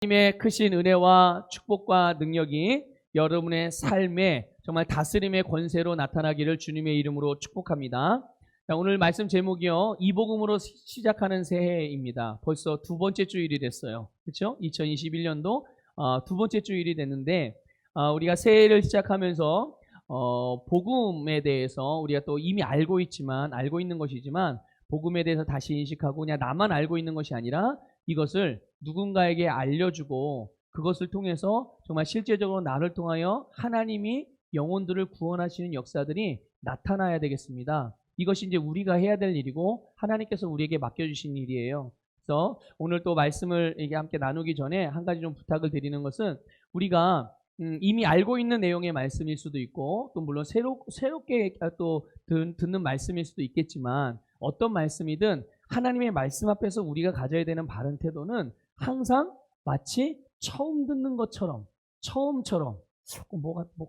하나님의 크신 은혜와 축복과 능력이 여러분의 삶에 정말 다스림의 권세로 나타나기를 주님의 이름으로 축복합니다. 자, 오늘 말씀 제목이요, 이복음으로 시작하는 새해입니다. 벌써 두 번째 주일이 됐어요. 그렇죠? 2021년도 두 번째 주일이 됐는데 우리가 새해를 시작하면서 복음에 대해서 우리가 또 이미 알고 있는 것이지만 복음에 대해서 다시 인식하고 그냥 나만 알고 있는 것이 아니라 이것을 누군가에게 알려주고 그것을 통해서 정말 실제적으로 나를 통하여 하나님이 영혼들을 구원하시는 역사들이 나타나야 되겠습니다. 이것이 이제 우리가 해야 될 일이고 하나님께서 우리에게 맡겨주신 일이에요. 그래서 오늘 또 말씀을 함께 나누기 전에 한 가지 좀 부탁을 드리는 것은 우리가 이미 알고 있는 내용의 말씀일 수도 있고 또 물론 새롭게 또 듣는 말씀일 수도 있겠지만 어떤 말씀이든 하나님의 말씀 앞에서 우리가 가져야 되는 바른 태도는 항상 마치 처음 듣는 것처럼, 처음처럼,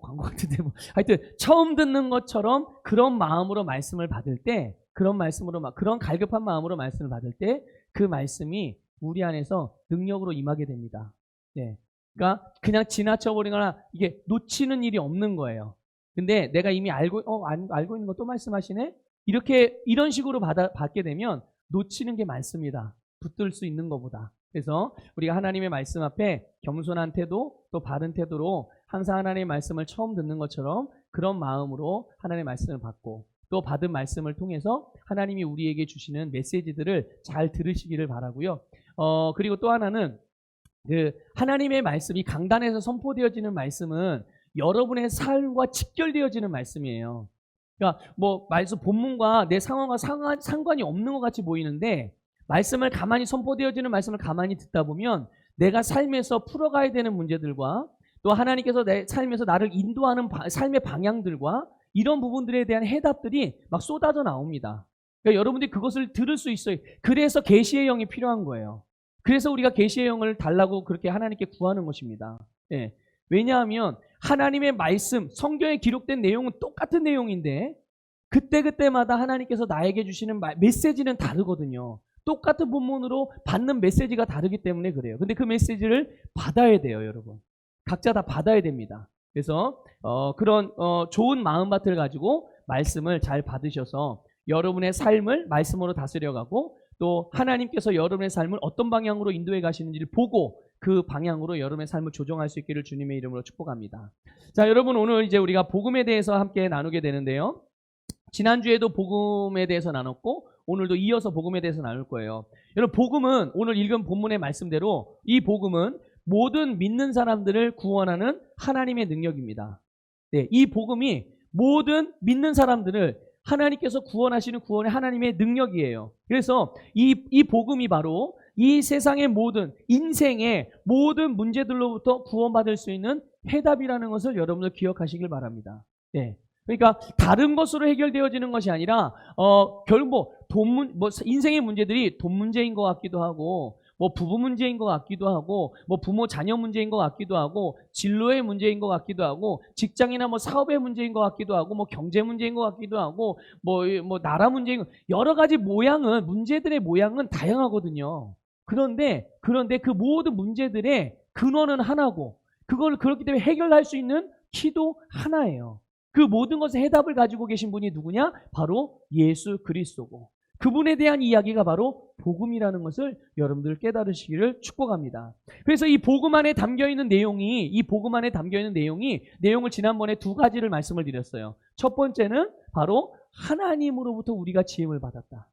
광고 같은데 하여튼 처음 듣는 것처럼 그런 마음으로 말씀을 받을 때, 그런 갈급한 마음으로 말씀을 받을 때 그 말씀이 우리 안에서 능력으로 임하게 됩니다. 네. 그러니까 그냥 지나쳐버리거나 이게 놓치는 일이 없는 거예요. 근데 내가 이미 알고 있는 거 또 말씀하시네? 이런 식으로 받게 되면 놓치는 게 많습니다. 붙들 수 있는 것보다. 그래서 우리가 하나님의 말씀 앞에 겸손한 태도, 또 바른 태도로 항상 하나님의 말씀을 처음 듣는 것처럼 그런 마음으로 하나님의 말씀을 받고 또 받은 말씀을 통해서 하나님이 우리에게 주시는 메시지들을 잘 들으시기를 바라고요. 그리고 또 하나는 하나님의 말씀이 강단에서 선포되어지는 말씀은 여러분의 삶과 직결되어지는 말씀이에요. 그러니까 말씀 본문과 내 상황과 상관이 없는 것 같이 보이는데 말씀을 가만히 선포되어지는 말씀을 가만히 듣다 보면 내가 삶에서 풀어가야 되는 문제들과 또 하나님께서 내 삶에서 나를 인도하는 삶의 방향들과 이런 부분들에 대한 해답들이 막 쏟아져 나옵니다. 그러니까 여러분들이 그것을 들을 수 있어요. 그래서 계시의 영이 필요한 거예요. 그래서 우리가 계시의 영을 달라고 그렇게 하나님께 구하는 것입니다. 예. 왜냐하면 하나님의 말씀, 성경에 기록된 내용은 똑같은 내용인데 그때그때마다 하나님께서 나에게 주시는 메시지는 다르거든요. 똑같은 본문으로 받는 메시지가 다르기 때문에 그래요. 근데 그 메시지를 받아야 돼요, 여러분. 각자 다 받아야 됩니다. 그래서 그런 좋은 마음밭을 가지고 말씀을 잘 받으셔서 여러분의 삶을 말씀으로 다스려가고 또 하나님께서 여러분의 삶을 어떤 방향으로 인도해 가시는지를 보고 그 방향으로 여러분의 삶을 조정할 수 있기를 주님의 이름으로 축복합니다. 자, 여러분 오늘 이제 우리가 복음에 대해서 함께 나누게 되는데요. 지난주에도 복음에 대해서 나눴고 오늘도 이어서 복음에 대해서 나눌 거예요. 여러분 복음은 오늘 읽은 본문의 말씀대로 이 복음은 모든 믿는 사람들을 구원하는 하나님의 능력입니다. 네, 이 복음이 모든 믿는 사람들을 하나님께서 구원하시는 구원의 하나님의 능력이에요. 그래서 이 복음이 바로 이 세상의 모든 인생의 모든 문제들로부터 구원받을 수 있는 해답이라는 것을 여러분들 기억하시길 바랍니다. 네. 그러니까 다른 것으로 해결되어지는 것이 아니라 결국 인생의 문제들이 돈 문제인 것 같기도 하고 부부 문제인 것 같기도 하고 부모 자녀 문제인 것 같기도 하고 진로의 문제인 것 같기도 하고 직장이나 사업의 문제인 것 같기도 하고 경제 문제인 것 같기도 하고 나라 문제인 여러 가지 문제들의 모양은 다양하거든요. 그런데 그 모든 문제들의 근원은 하나고 그렇기 때문에 해결할 수 있는 키도 하나예요. 그 모든 것의 해답을 가지고 계신 분이 누구냐? 바로 예수 그리스도고 그분에 대한 이야기가 바로 복음이라는 것을 여러분들 깨달으시기를 축복합니다. 그래서 이 복음 안에 담겨있는 내용을 지난번에 두 가지를 말씀을 드렸어요. 첫 번째는 바로 하나님으로부터 우리가 지음을 받았다.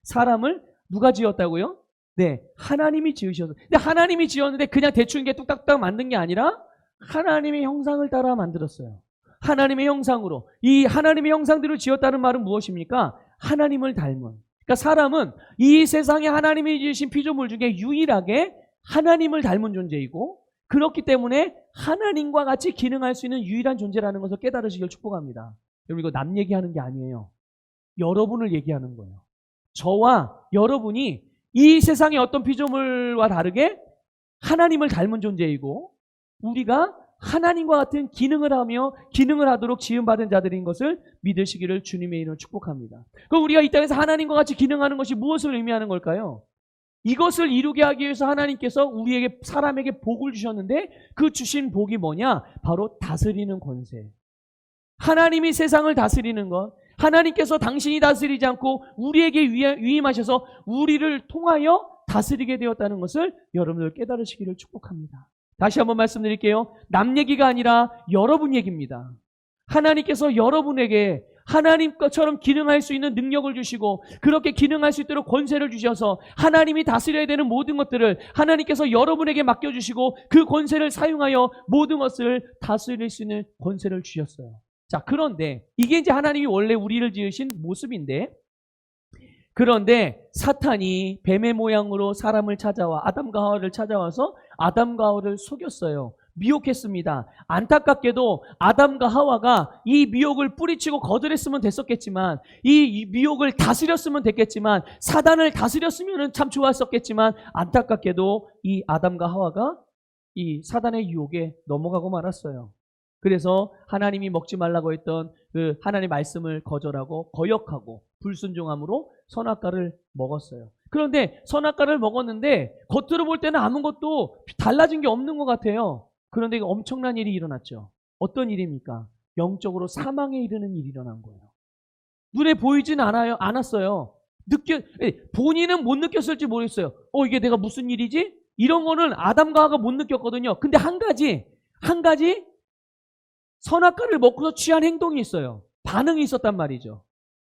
사람을 누가 지었다고요? 네, 하나님이 지으셔서. 근데 하나님이 지었는데 그냥 대충 이게 뚝딱뚝딱 만든 게 아니라 하나님의 형상을 따라 만들었어요. 하나님의 형상으로. 이 하나님의 형상대로 지었다는 말은 무엇입니까? 하나님을 닮은. 그러니까 사람은 이 세상에 하나님이 지으신 피조물 중에 유일하게 하나님을 닮은 존재이고 그렇기 때문에 하나님과 같이 기능할 수 있는 유일한 존재라는 것을 깨달으시길 축복합니다. 여러분 이거 남 얘기하는 게 아니에요. 여러분을 얘기하는 거예요. 저와 여러분이 이 세상의 어떤 피조물과 다르게 하나님을 닮은 존재이고 우리가 하나님과 같은 기능을 하도록 지음받은 자들인 것을 믿으시기를 주님의 이름으로 축복합니다. 그럼 우리가 이 땅에서 하나님과 같이 기능하는 것이 무엇을 의미하는 걸까요? 이것을 이루게 하기 위해서 하나님께서 우리에게 사람에게 복을 주셨는데 그 주신 복이 뭐냐? 바로 다스리는 권세. 하나님이 세상을 다스리는 것. 하나님께서 당신이 다스리지 않고 우리에게 위임하셔서 우리를 통하여 다스리게 되었다는 것을 여러분들 깨달으시기를 축복합니다. 다시 한번 말씀드릴게요. 남 얘기가 아니라 여러분 얘기입니다. 하나님께서 여러분에게 하나님 것처럼 기능할 수 있는 능력을 주시고 그렇게 기능할 수 있도록 권세를 주셔서 하나님이 다스려야 되는 모든 것들을 하나님께서 여러분에게 맡겨주시고 그 권세를 사용하여 모든 것을 다스릴 수 있는 권세를 주셨어요. 자, 그런데 이게 이제 하나님이 원래 우리를 지으신 모습인데, 그런데 사탄이 뱀의 모양으로 사람을 찾아와 아담과 하와를 찾아와서 아담과 하와를 속였어요. 미혹했습니다. 안타깝게도 아담과 하와가 이 미혹을 뿌리치고 거절했으면 됐었겠지만, 이 미혹을 다스렸으면 됐겠지만, 사단을 다스렸으면 참 좋았었겠지만, 안타깝게도 이 아담과 하와가 이 사단의 유혹에 넘어가고 말았어요. 그래서 하나님이 먹지 말라고 했던 그 하나님의 말씀을 거절하고 거역하고 불순종함으로 선악과를 먹었어요. 그런데 선악과를 먹었는데 겉으로 볼 때는 아무것도 달라진 게 없는 것 같아요. 그런데 엄청난 일이 일어났죠. 어떤 일입니까? 영적으로 사망에 이르는 일이 일어난 거예요. 눈에 보이진 않았어요. 본인은 못 느꼈을지 모르겠어요. 이게 내가 무슨 일이지? 이런 거는 아담과 하와가 못 느꼈거든요. 근데 한 가지 선악과를 먹고서 취한 행동이 있어요. 반응이 있었단 말이죠.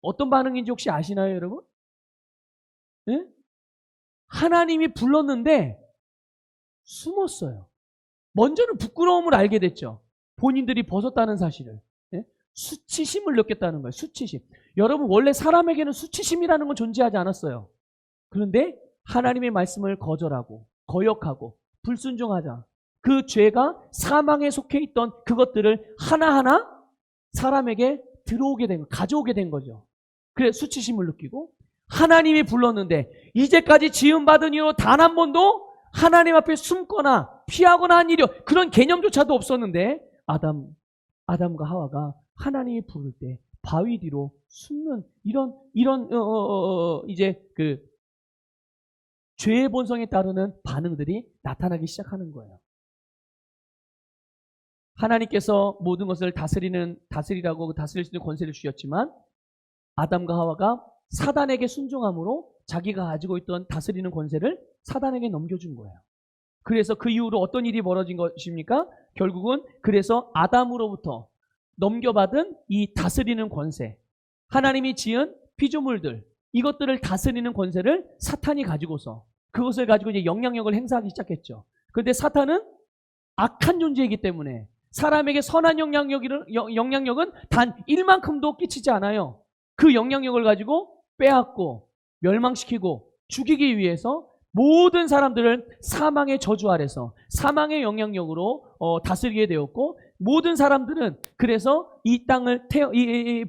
어떤 반응인지 혹시 아시나요, 여러분? 네? 하나님이 불렀는데 숨었어요. 먼저는 부끄러움을 알게 됐죠. 본인들이 벗었다는 사실을. 네? 수치심을 느꼈다는 거예요. 수치심. 여러분, 원래 사람에게는 수치심이라는 건 존재하지 않았어요. 그런데 하나님의 말씀을 거절하고 거역하고 불순종하자. 그 죄가 사망에 속해 있던 그것들을 하나하나 사람에게 들어오게 된 거, 가져오게 된 거죠. 그래 수치심을 느끼고 하나님이 불렀는데 이제까지 지음받은 이후로 단 한 번도 하나님 앞에 숨거나 피하거나 한 일이 그런 개념조차도 없었는데 아담과 하와가 하나님이 부를 때 바위 뒤로 숨는 이런 이제 그 죄의 본성에 따르는 반응들이 나타나기 시작하는 거예요. 하나님께서 모든 것을 다스리라고 다스릴 수 있는 권세를 주셨지만 아담과 하와가 사단에게 순종함으로 자기가 가지고 있던 다스리는 권세를 사단에게 넘겨준 거예요. 그래서 그 이후로 어떤 일이 벌어진 것입니까? 결국은 그래서 아담으로부터 넘겨받은 이 다스리는 권세, 하나님이 지은 피조물들, 이것들을 다스리는 권세를 사탄이 가지고서 그것을 가지고 이제 영향력을 행사하기 시작했죠. 그런데 사탄은 악한 존재이기 때문에 사람에게 선한 영향력은 단 1만큼도 끼치지 않아요. 그 영향력을 가지고 빼앗고 멸망시키고 죽이기 위해서 모든 사람들을 사망의 저주 아래서 사망의 영향력으로 다스리게 되었고 모든 사람들은 그래서 이 땅을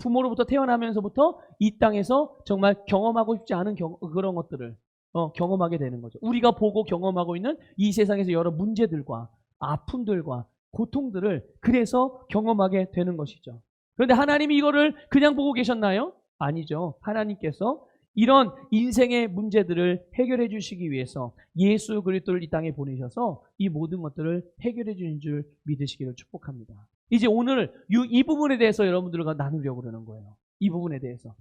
부모로부터 태어나면서부터 이 땅에서 정말 경험하고 싶지 않은 그런 것들을 경험하게 되는 거죠. 우리가 보고 경험하고 있는 이 세상에서 여러 문제들과 아픔들과 고통들을 그래서 경험하게 되는 것이죠. 그런데 하나님이 이거를 그냥 보고 계셨나요? 아니죠. 하나님께서 이런 인생의 문제들을 해결해 주시기 위해서 예수 그리스도를 이 땅에 보내셔서 이 모든 것들을 해결해 주는 줄 믿으시기를 축복합니다. 이제 오늘 이 부분에 대해서 여러분들과 나누려고 그러는 거예요. 이 부분에 대해서.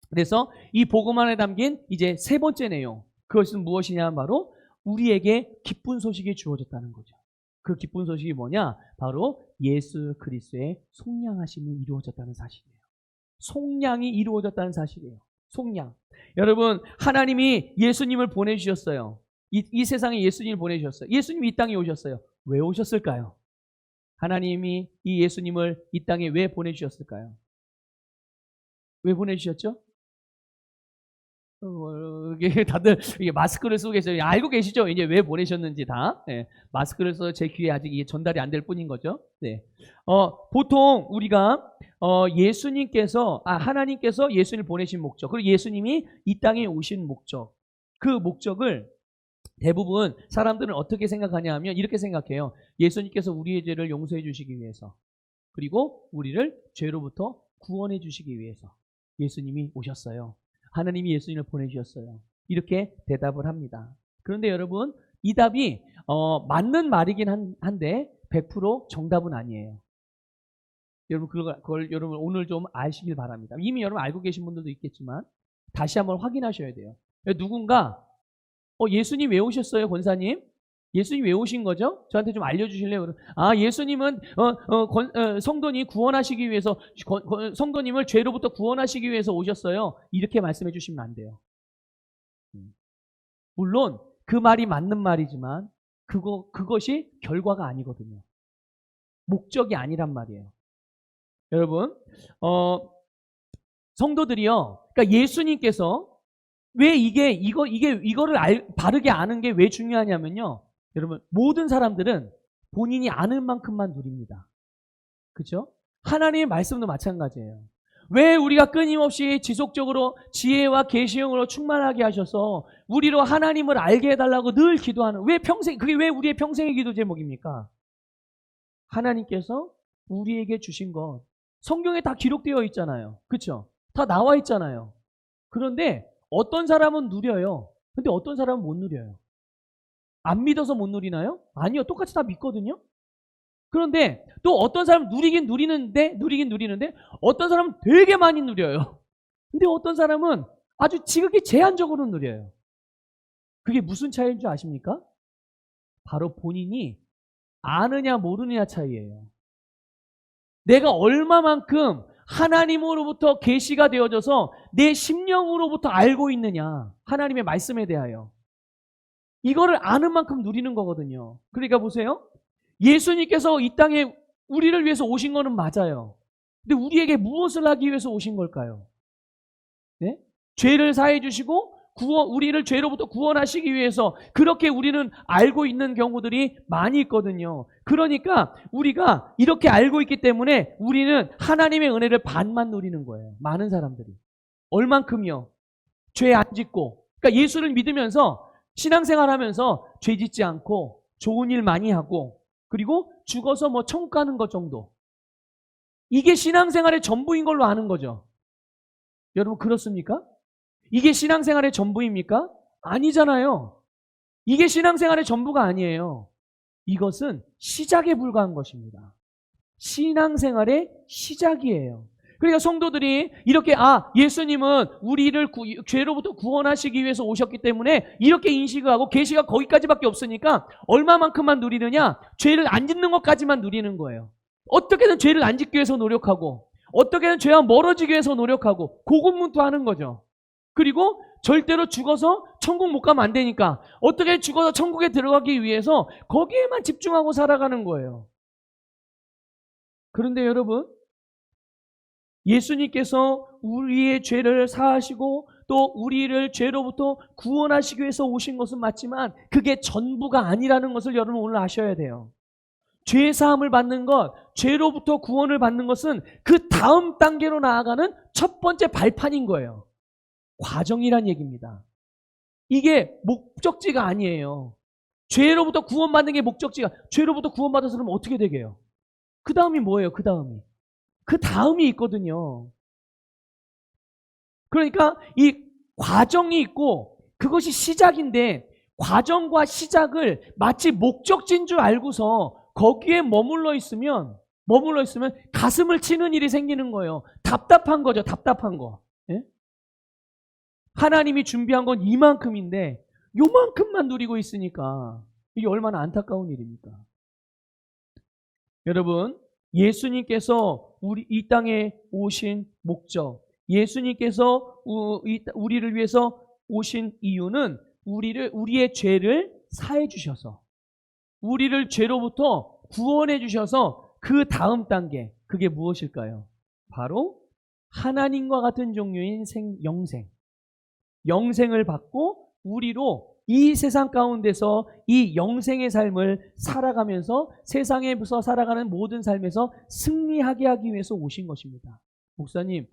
그래서 이 복음 안에 담긴 이제 세 번째 내용, 그것은 무엇이냐 하면 바로 우리에게 기쁜 소식이 주어졌다는 거죠. 그 기쁜 소식이 뭐냐? 바로 예수 그리스도의 속량하심이 이루어졌다는 사실이에요. 속량이 이루어졌다는 사실이에요. 속량. 여러분, 하나님이 예수님을 보내주셨어요. 이 세상에 예수님을 보내주셨어요. 예수님이 이 땅에 오셨어요. 왜 오셨을까요? 하나님이 이 예수님을 이 땅에 왜 보내주셨을까요? 왜 보내주셨죠? 다들 마스크를 쓰고 계세요. 알고 계시죠? 이제 왜 보내셨는지 다. 네, 마스크를 써서 제 귀에 아직 이게 전달이 안 될 뿐인 거죠. 네. 보통 우리가 하나님께서 예수님을 보내신 목적, 그리고 예수님이 이 땅에 오신 목적, 그 목적을 대부분 사람들은 어떻게 생각하냐 하면 이렇게 생각해요. 예수님께서 우리의 죄를 용서해 주시기 위해서, 그리고 우리를 죄로부터 구원해 주시기 위해서 예수님이 오셨어요. 하나님이 예수님을 보내주셨어요. 이렇게 대답을 합니다. 그런데 여러분, 이 답이 맞는 말이긴 한데 100% 정답은 아니에요. 여러분 그걸 여러분 오늘 좀 아시길 바랍니다. 이미 여러분 알고 계신 분들도 있겠지만 다시 한번 확인하셔야 돼요. 누군가 예수님 왜 오셨어요, 권사님? 예수님 왜 오신 거죠? 저한테 좀 알려주실래요? 예수님은 성도님 구원하시기 위해서 성도님을 죄로부터 구원하시기 위해서 오셨어요. 이렇게 말씀해 주시면 안 돼요. 물론 그 말이 맞는 말이지만 그것이 결과가 아니거든요. 목적이 아니란 말이에요. 여러분, 성도들이요. 그러니까 예수님께서 왜 이거를 바르게 아는 게 왜 중요하냐면요. 여러분, 모든 사람들은 본인이 아는 만큼만 누립니다. 그렇죠? 하나님의 말씀도 마찬가지예요. 왜 우리가 끊임없이 지속적으로 지혜와 계시형으로 충만하게 하셔서 우리로 하나님을 알게 해달라고 늘 기도하는, 그게 왜 우리의 평생의 기도 제목입니까? 하나님께서 우리에게 주신 것, 성경에 다 기록되어 있잖아요. 그렇죠? 다 나와 있잖아요. 그런데 어떤 사람은 누려요. 근데 어떤 사람은 못 누려요. 안 믿어서 못 누리나요? 아니요. 똑같이 다 믿거든요. 그런데 또 어떤 사람은 누리긴 누리는데 어떤 사람은 되게 많이 누려요. 근데 어떤 사람은 아주 지극히 제한적으로 누려요. 그게 무슨 차이인 줄 아십니까? 바로 본인이 아느냐 모르느냐 차이예요. 내가 얼마만큼 하나님으로부터 계시가 되어져서 내 심령으로부터 알고 있느냐, 하나님의 말씀에 대하여. 이거를 아는 만큼 누리는 거거든요. 그러니까 보세요. 예수님께서 이 땅에 우리를 위해서 오신 거는 맞아요. 근데 우리에게 무엇을 하기 위해서 오신 걸까요? 네? 죄를 사해 주시고 우리를 죄로부터 구원하시기 위해서, 그렇게 우리는 알고 있는 경우들이 많이 있거든요. 그러니까 우리가 이렇게 알고 있기 때문에 우리는 하나님의 은혜를 반만 누리는 거예요. 많은 사람들이. 얼만큼이요? 죄 안 짓고. 그러니까 예수를 믿으면서 신앙생활하면서 죄 짓지 않고 좋은 일 많이 하고, 그리고 죽어서 천국 가는 것 정도. 이게 신앙생활의 전부인 걸로 아는 거죠. 여러분 그렇습니까? 이게 신앙생활의 전부입니까? 아니잖아요. 이게 신앙생활의 전부가 아니에요. 이것은 시작에 불과한 것입니다. 신앙생활의 시작이에요. 그러니까 성도들이 이렇게 예수님은 우리를 죄로부터 구원하시기 위해서 오셨기 때문에 이렇게 인식을 하고, 계시가 거기까지밖에 없으니까 얼마만큼만 누리느냐? 죄를 안 짓는 것까지만 누리는 거예요. 어떻게든 죄를 안 짓기 위해서 노력하고, 어떻게든 죄와 멀어지기 위해서 노력하고, 고군분투하는 거죠. 그리고 절대로 죽어서 천국 못 가면 안 되니까 어떻게 죽어서 천국에 들어가기 위해서 거기에만 집중하고 살아가는 거예요. 그런데 여러분, 예수님께서 우리의 죄를 사하시고 또 우리를 죄로부터 구원하시기 위해서 오신 것은 맞지만 그게 전부가 아니라는 것을 여러분 오늘 아셔야 돼요. 죄 사함을 받는 것, 죄로부터 구원을 받는 것은 그 다음 단계로 나아가는 첫 번째 발판인 거예요. 과정이란 얘기입니다. 이게 목적지가 아니에요. 죄로부터 구원받는 게 목적지가, 죄로부터 구원받아서 그러면 어떻게 되게요? 그 다음이 뭐예요? 그 다음이 있거든요. 그러니까 이 과정이 있고 그것이 시작인데, 과정과 시작을 마치 목적지인 줄 알고서 거기에 머물러 있으면 가슴을 치는 일이 생기는 거예요. 답답한 거죠. 답답한 거. 예? 하나님이 준비한 건 이만큼인데 요만큼만 누리고 있으니까 이게 얼마나 안타까운 일입니까? 여러분, 예수님께서 이 땅에 오신 목적, 예수님께서 우리를 위해서 오신 이유는 우리의 죄를 사해 주셔서, 우리를 죄로부터 구원해 주셔서 그 다음 단계, 그게 무엇일까요? 바로 하나님과 같은 종류인 영생을 받고 우리로 이 세상 가운데서 이 영생의 삶을 살아가면서 세상에서 살아가는 모든 삶에서 승리하게 하기 위해서 오신 것입니다. 목사님,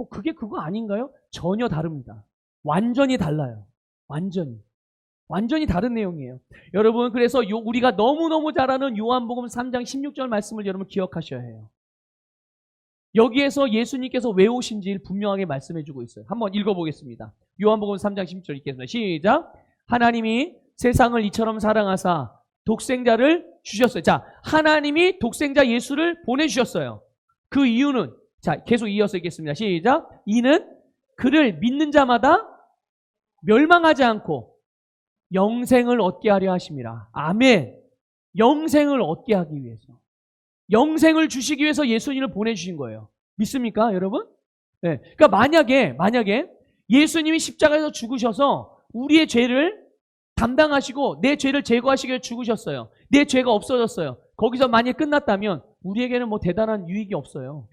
그게 그거 아닌가요? 전혀 다릅니다. 완전히 달라요. 완전히 다른 내용이에요. 여러분, 그래서 우리가 너무너무 잘 아는 요한복음 3장 16절 말씀을 여러분 기억하셔야 해요. 여기에서 예수님께서 왜 오신지를 분명하게 말씀해 주고 있어요. 한번 읽어보겠습니다. 요한복음 3장 10절 읽겠습니다. 시작. 하나님이 세상을 이처럼 사랑하사 독생자를 주셨어요. 자, 하나님이 독생자 예수를 보내주셨어요. 그 이유는, 자, 계속 이어서 읽겠습니다. 시작. 이는 그를 믿는 자마다 멸망하지 않고 영생을 얻게 하려 하심이라. 아멘. 영생을 얻게 하기 위해서. 영생을 주시기 위해서 예수님을 보내주신 거예요. 믿습니까, 여러분? 네. 그러니까 만약에 예수님이 십자가에서 죽으셔서 우리의 죄를 담당하시고 내 죄를 제거하시기 위해 죽으셨어요. 내 죄가 없어졌어요. 거기서 만약 끝났다면 우리에게는 뭐 대단한 유익이 없어요.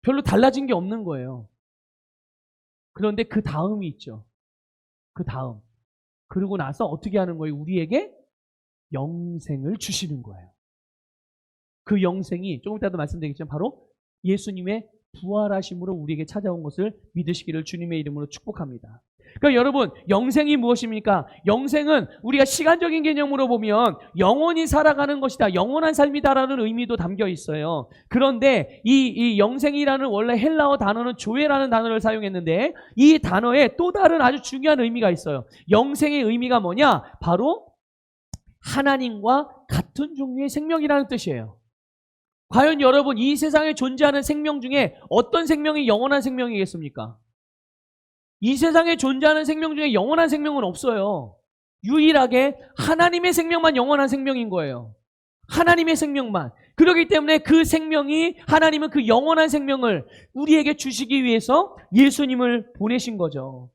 별로 달라진 게 없는 거예요. 그런데 그 다음이 있죠. 그 다음. 그러고 나서 어떻게 하는 거예요? 우리에게 영생을 주시는 거예요. 그 영생이 조금 이따도 말씀드리겠지만 바로 예수님의 부활하심으로 우리에게 찾아온 것을 믿으시기를 주님의 이름으로 축복합니다. 그러니까 여러분, 영생이 무엇입니까? 영생은 우리가 시간적인 개념으로 보면 영원히 살아가는 것이다, 영원한 삶이다라는 의미도 담겨 있어요. 그런데 이 영생이라는 원래 헬라어 단어는 조에라는 단어를 사용했는데 이 단어에 또 다른 아주 중요한 의미가 있어요. 영생의 의미가 뭐냐? 바로 하나님과 같은 종류의 생명이라는 뜻이에요. 과연 여러분, 이 세상에 존재하는 생명 중에 어떤 생명이 영원한 생명이겠습니까? 이 세상에 존재하는 생명 중에 영원한 생명은 없어요. 유일하게 하나님의 생명만 영원한 생명인 거예요. 하나님의 생명만. 그렇기 때문에 그 생명이, 하나님은 그 영원한 생명을 우리에게 주시기 위해서 예수님을 보내신 거죠.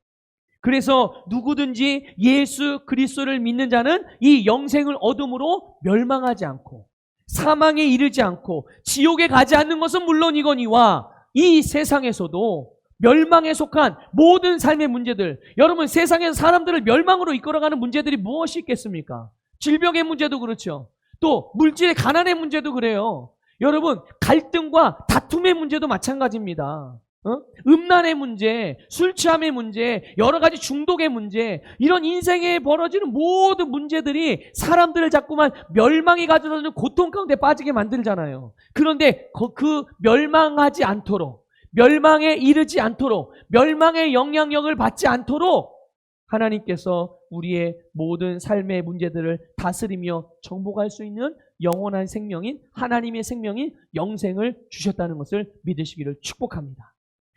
그래서 누구든지 예수 그리스도를 믿는 자는 이 영생을 얻음으로 멸망하지 않고 사망에 이르지 않고 지옥에 가지 않는 것은 물론이거니와 이 세상에서도 멸망에 속한 모든 삶의 문제들, 여러분, 세상에서 사람들을 멸망으로 이끌어가는 문제들이 무엇이 있겠습니까? 질병의 문제도 그렇죠. 또 물질의 가난의 문제도 그래요. 여러분, 갈등과 다툼의 문제도 마찬가지입니다. 음란의 문제, 술 취함의 문제, 여러 가지 중독의 문제, 이런 인생에 벌어지는 모든 문제들이 사람들을 자꾸만 멸망이 가져다주는 고통 가운데 빠지게 만들잖아요. 그런데 그 멸망하지 않도록, 멸망에 이르지 않도록, 멸망의 영향력을 받지 않도록 하나님께서 우리의 모든 삶의 문제들을 다스리며 정복할 수 있는 영원한 생명인, 하나님의 생명인 영생을 주셨다는 것을 믿으시기를 축복합니다.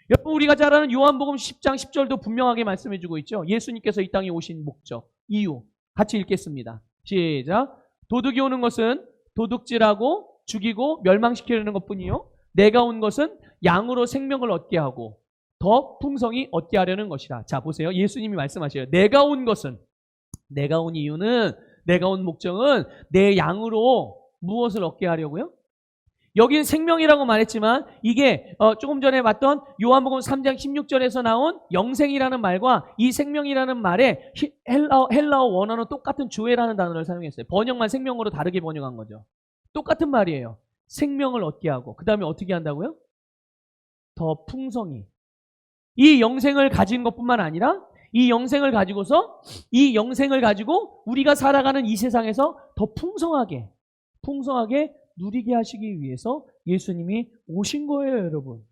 여러분, 우리가 잘 아는 요한복음 10장 10절도 분명하게 말씀해주고 있죠. 예수님께서 이 땅에 오신 목적, 이유 같이 읽겠습니다. 시작. 도둑이 오는 것은 도둑질하고 죽이고 멸망시키려는 것뿐이요, 내가 온 것은 양으로 생명을 얻게 하고 더 풍성히 얻게 하려는 것이라. 자, 보세요. 예수님이 말씀하셔요. 내가 온 것은, 내가 온 이유는, 내가 온 목적은 내 양으로 무엇을 얻게 하려고요? 여기는 생명이라고 말했지만 이게 조금 전에 봤던 요한복음 3장 16절에서 나온 영생이라는 말과 이 생명이라는 말에 헬라어 원어는 똑같은 조에라는 단어를 사용했어요. 번역만 생명으로 다르게 번역한 거죠. 똑같은 말이에요. 생명을 얻게 하고 그 다음에 어떻게 한다고요? 더 풍성히. 이 영생을 가진 것뿐만 아니라 이 영생을 가지고서, 이 영생을 가지고 우리가 살아가는 이 세상에서 더 풍성하게 누리게 하시기 위해서 예수님이 오신 거예요, 여러분.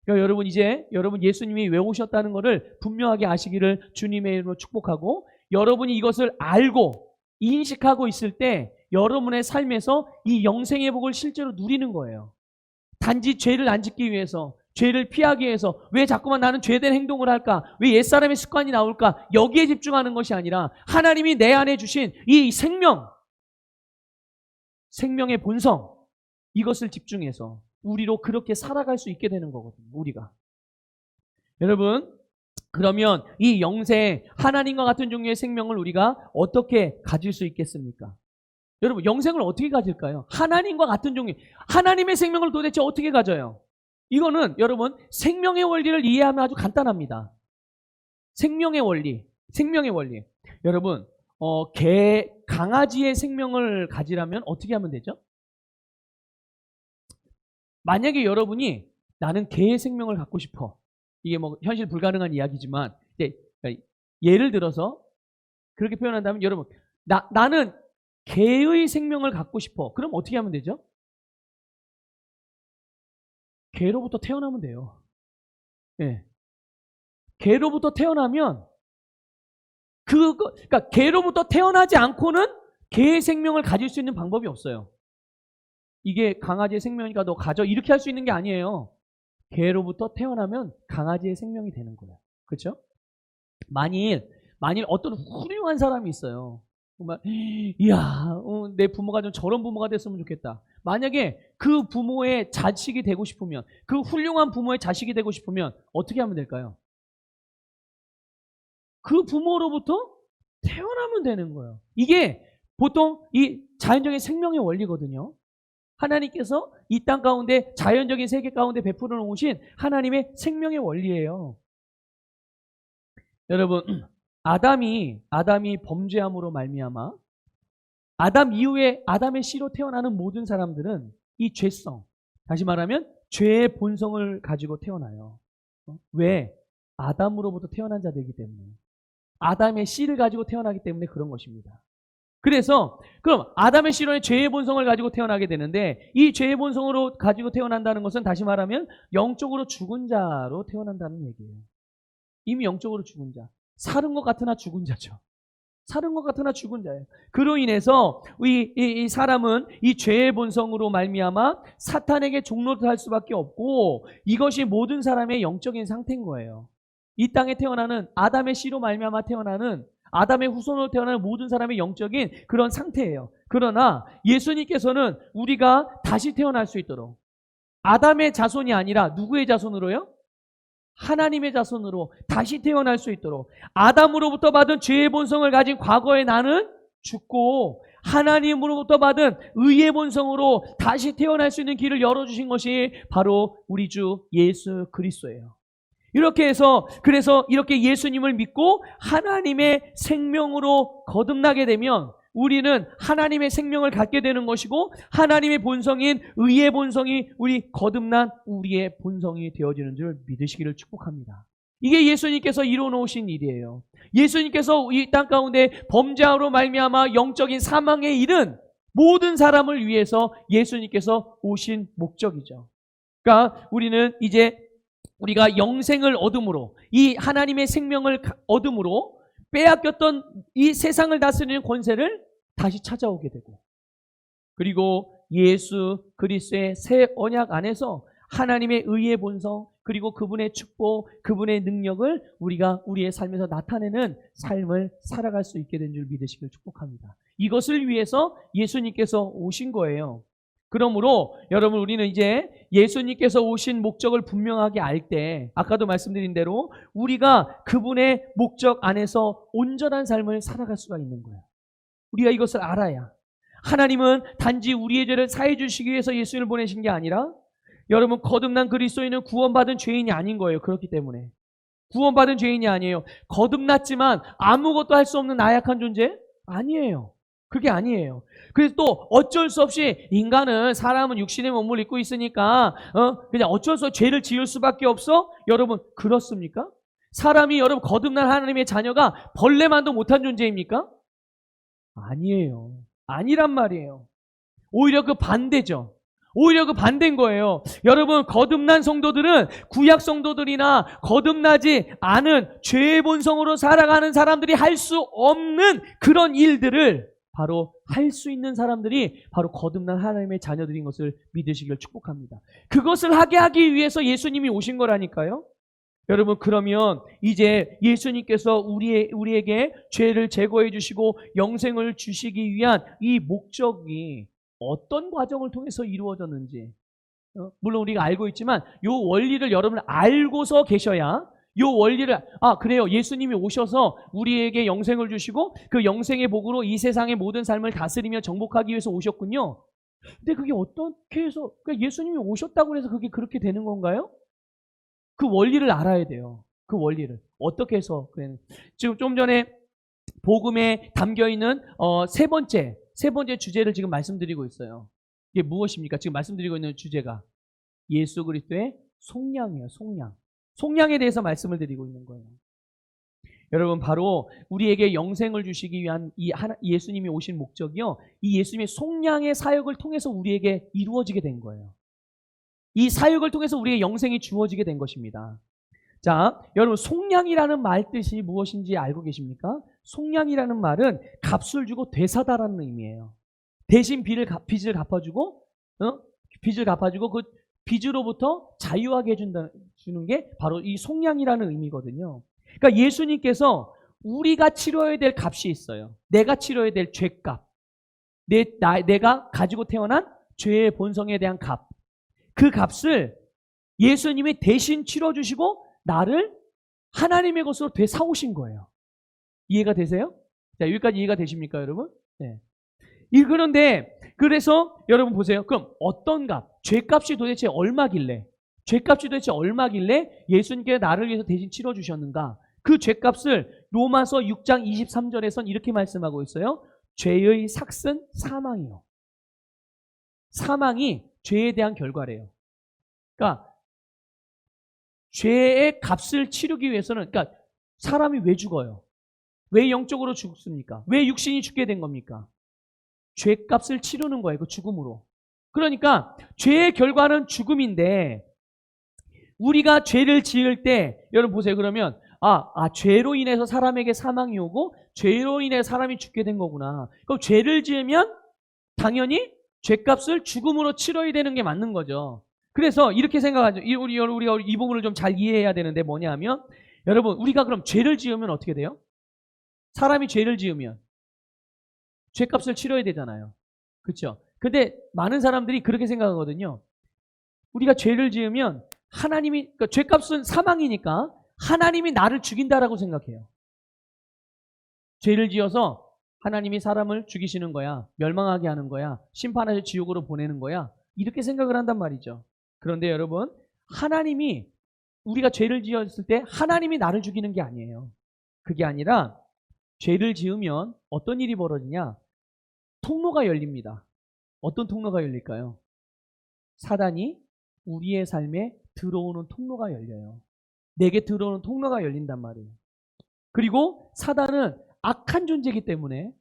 그러니까 여러분, 이제 여러분 예수님이 왜 오셨다는 것을 분명하게 아시기를 주님의 이름으로 축복하고, 여러분이 이것을 알고 인식하고 있을 때 여러분의 삶에서 이 영생의 복을 실제로 누리는 거예요. 단지 죄를 안 짓기 위해서, 죄를 피하기 위해서, 왜 자꾸만 나는 죄된 행동을 할까? 왜 옛사람의 습관이 나올까? 여기에 집중하는 것이 아니라 하나님이 내 안에 주신 이 생명의 본성, 이것을 집중해서 우리로 그렇게 살아갈 수 있게 되는 거거든요, 우리가. 여러분, 그러면 이 영생, 하나님과 같은 종류의 생명을 우리가 어떻게 가질 수 있겠습니까? 여러분, 영생을 어떻게 가질까요? 하나님과 같은 종류, 하나님의 생명을 도대체 어떻게 가져요? 이거는 여러분, 생명의 원리를 이해하면 아주 간단합니다. 생명의 원리. 여러분, 강아지의 생명을 가지려면 어떻게 하면 되죠? 만약에 여러분이 나는 개의 생명을 갖고 싶어. 이게 뭐 현실 불가능한 이야기지만, 예를 들어서 그렇게 표현한다면, 여러분, 나는 개의 생명을 갖고 싶어. 그럼 어떻게 하면 되죠? 개로부터 태어나면 돼요. 예. 개로부터 태어나면 그러니까 개로부터 태어나지 않고는 개의 생명을 가질 수 있는 방법이 없어요. 이게 강아지의 생명이니까 너 가져 이렇게 할 수 있는 게 아니에요. 개로부터 태어나면 강아지의 생명이 되는 거예요. 그렇죠? 만일 어떤 훌륭한 사람이 있어요. 정말 이야, 내 부모가 좀 저런 부모가 됐으면 좋겠다. 만약에 그 부모의 자식이 되고 싶으면, 그 훌륭한 부모의 자식이 되고 싶으면 어떻게 하면 될까요? 그 부모로부터 태어나면 되는 거예요. 이게 보통 이 자연적인 생명의 원리거든요. 하나님께서 이 땅 가운데 자연적인 세계 가운데 베풀어 놓으신 하나님의 생명의 원리예요. 여러분, 아담이 범죄함으로 말미암아 아담 이후에 아담의 씨로 태어나는 모든 사람들은 이 죄성, 다시 말하면 죄의 본성을 가지고 태어나요. 왜? 아담으로부터 태어난 자들이기 때문에. 아담의 씨를 가지고 태어나기 때문에 그런 것입니다. 그래서 그럼 아담의 씨로의 죄의 본성을 가지고 태어나게 되는데, 이 죄의 본성으로 가지고 태어난다는 것은 다시 말하면 영적으로 죽은 자로 태어난다는 얘기예요. 이미 영적으로 죽은 자. 사는 것 같으나 죽은 자죠. 사는 것 같으나 죽은 자예요. 그로 인해서 이 사람은 이 죄의 본성으로 말미암아 사탄에게 종노릇할 수밖에 없고, 이것이 모든 사람의 영적인 상태인 거예요. 이 땅에 태어나는 아담의 씨로 말미암아 태어나는 아담의 후손으로 태어나는 모든 사람의 영적인 그런 상태예요. 그러나 예수님께서는 우리가 다시 태어날 수 있도록 아담의 자손이 아니라 누구의 자손으로요? 하나님의 자손으로 다시 태어날 수 있도록, 아담으로부터 받은 죄의 본성을 가진 과거의 나는 죽고 하나님으로부터 받은 의의 본성으로 다시 태어날 수 있는 길을 열어주신 것이 바로 우리 주 예수 그리스도예요. 이렇게 해서 그래서 이렇게 예수님을 믿고 하나님의 생명으로 거듭나게 되면 우리는 하나님의 생명을 갖게 되는 것이고, 하나님의 본성인 의의 본성이 우리 거듭난 우리의 본성이 되어지는 줄 믿으시기를 축복합니다. 이게 예수님께서 이루어놓으신 일이에요. 예수님께서 이 땅 가운데 범죄함으로 말미암아 영적인 사망에 이른 모든 사람을 위해서 예수님께서 오신 목적이죠. 그러니까 우리는 이제 우리가 영생을 얻음으로, 이 하나님의 생명을 얻음으로 빼앗겼던 이 세상을 다스리는 권세를 다시 찾아오게 되고, 그리고 예수 그리스도의 새 언약 안에서 하나님의 의의 본성, 그리고 그분의 축복, 그분의 능력을 우리가 우리의 삶에서 나타내는 삶을 살아갈 수 있게 된 줄 믿으시길 축복합니다. 이것을 위해서 예수님께서 오신 거예요. 그러므로 여러분, 우리는 이제 예수님께서 오신 목적을 분명하게 알 때, 아까도 말씀드린 대로 우리가 그분의 목적 안에서 온전한 삶을 살아갈 수가 있는 거예요. 우리가 이것을 알아야. 하나님은 단지 우리의 죄를 사해 주시기 위해서 예수님을 보내신 게 아니라, 여러분, 거듭난 그리스도인은 구원받은 죄인이 아닌 거예요. 그렇기 때문에 구원받은 죄인이 아니에요. 거듭났지만 아무것도 할 수 없는 나약한 존재? 아니에요. 그게 아니에요. 그래서 또 어쩔 수 없이 인간은, 사람은 육신의 몸을 입고 있으니까 그냥 어쩔 수 없이 죄를 지을 수밖에 없어? 여러분, 그렇습니까? 사람이, 여러분, 거듭난 하나님의 자녀가 벌레만도 못한 존재입니까? 아니에요. 아니란 말이에요. 오히려 그 반대죠. 오히려 그 반대인 거예요. 여러분, 거듭난 성도들은 구약 성도들이나 거듭나지 않은 죄의 본성으로 살아가는 사람들이 할 수 없는 그런 일들을 바로 할 수 있는 사람들이 바로 거듭난 하나님의 자녀들인 것을 믿으시길 축복합니다. 그것을 하게 하기 위해서 예수님이 오신 거라니까요. 여러분, 그러면 이제 예수님께서 우리에게 죄를 제거해 주시고 영생을 주시기 위한 이 목적이 어떤 과정을 통해서 이루어졌는지, 물론 우리가 알고 있지만 이 원리를 여러분 알고서 계셔야, 이 원리를, 그래요, 예수님이 오셔서 우리에게 영생을 주시고 그 영생의 복으로 이 세상의 모든 삶을 다스리며 정복하기 위해서 오셨군요. 근데 그게 어떻게 해서, 그러니까 예수님이 오셨다고 해서 그게 그렇게 되는 건가요? 그 원리를 알아야 돼요. 그 원리를 어떻게 해서. 지금 좀 전에 복음에 담겨있는 세 번째 주제를 지금 말씀드리고 있어요. 이게 무엇입니까? 지금 말씀드리고 있는 주제가 예수 그리스도의 속량이에요. 속량에 대해서 말씀을 드리고 있는 거예요. 여러분, 바로 우리에게 영생을 주시기 위한 이 예수님이 오신 목적이요, 이 예수님의 속량의 사역을 통해서 우리에게 이루어지게 된 거예요. 이 사역을 통해서 우리의 영생이 주어지게 된 것입니다. 자, 여러분 속량이라는 말 뜻이 무엇인지 알고 계십니까? 속량이라는 말은 값을 주고 되사다라는 의미예요. 대신 빚을 갚아주고, 빚을 갚아주고 그 빚으로부터 자유하게 주는 게 바로 이 속량이라는 의미거든요. 그러니까 예수님께서 우리가 치러야 될 값이 있어요. 내가 치러야 될 죄값, 내가 가지고 태어난 죄의 본성에 대한 값. 그 값을 예수님이 대신 치러주시고 나를 하나님의 것으로 되사오신 거예요. 이해가 되세요? 자, 여기까지 이해가 되십니까, 여러분? 네. 그런데 그래서 여러분 보세요. 그럼 어떤 값? 죄값이 도대체 얼마길래? 죄값이 도대체 얼마길래 예수님께 나를 위해서 대신 치러주셨는가? 그 죄값을 로마서 6장 23절에선 이렇게 말씀하고 있어요. 죄의 삭은 사망이요. 사망이 죄에 대한 결과래요. 그러니까 죄의 값을 치르기 위해서는, 그러니까 사람이 왜 죽어요? 왜 영적으로 죽습니까? 왜 육신이 죽게 된 겁니까? 죄값을 치르는 거예요. 그 죽음으로. 그러니까 죄의 결과는 죽음인데 우리가 죄를 지을 때 여러분 보세요. 그러면 죄로 인해서 사람에게 사망이 오고 죄로 인해 사람이 죽게 된 거구나. 그럼 죄를 지으면 당연히 죄값을 죽음으로 치러야 되는 게 맞는 거죠. 그래서 이렇게 생각하죠. 우리가 이 부분을 좀 잘 이해해야 되는데 뭐냐 하면 여러분 우리가 그럼 죄를 지으면 어떻게 돼요? 사람이 죄를 지으면 죄값을 치러야 되잖아요. 그렇죠? 근데 많은 사람들이 그렇게 생각하거든요. 우리가 죄를 지으면 하나님이, 그러니까 죄값은 사망이니까 하나님이 나를 죽인다라고 생각해요. 죄를 지어서 하나님이 사람을 죽이시는 거야. 멸망하게 하는 거야. 심판해서 지옥으로 보내는 거야. 이렇게 생각을 한단 말이죠. 그런데 여러분, 하나님이 우리가 죄를 지었을 때 하나님이 나를 죽이는 게 아니에요. 그게 아니라 죄를 지으면 어떤 일이 벌어지냐? 통로가 열립니다. 어떤 통로가 열릴까요? 사단이 우리의 삶에 들어오는 통로가 열려요. 내게 들어오는 통로가 열린단 말이에요. 그리고 사단은 악한 존재이기 때문에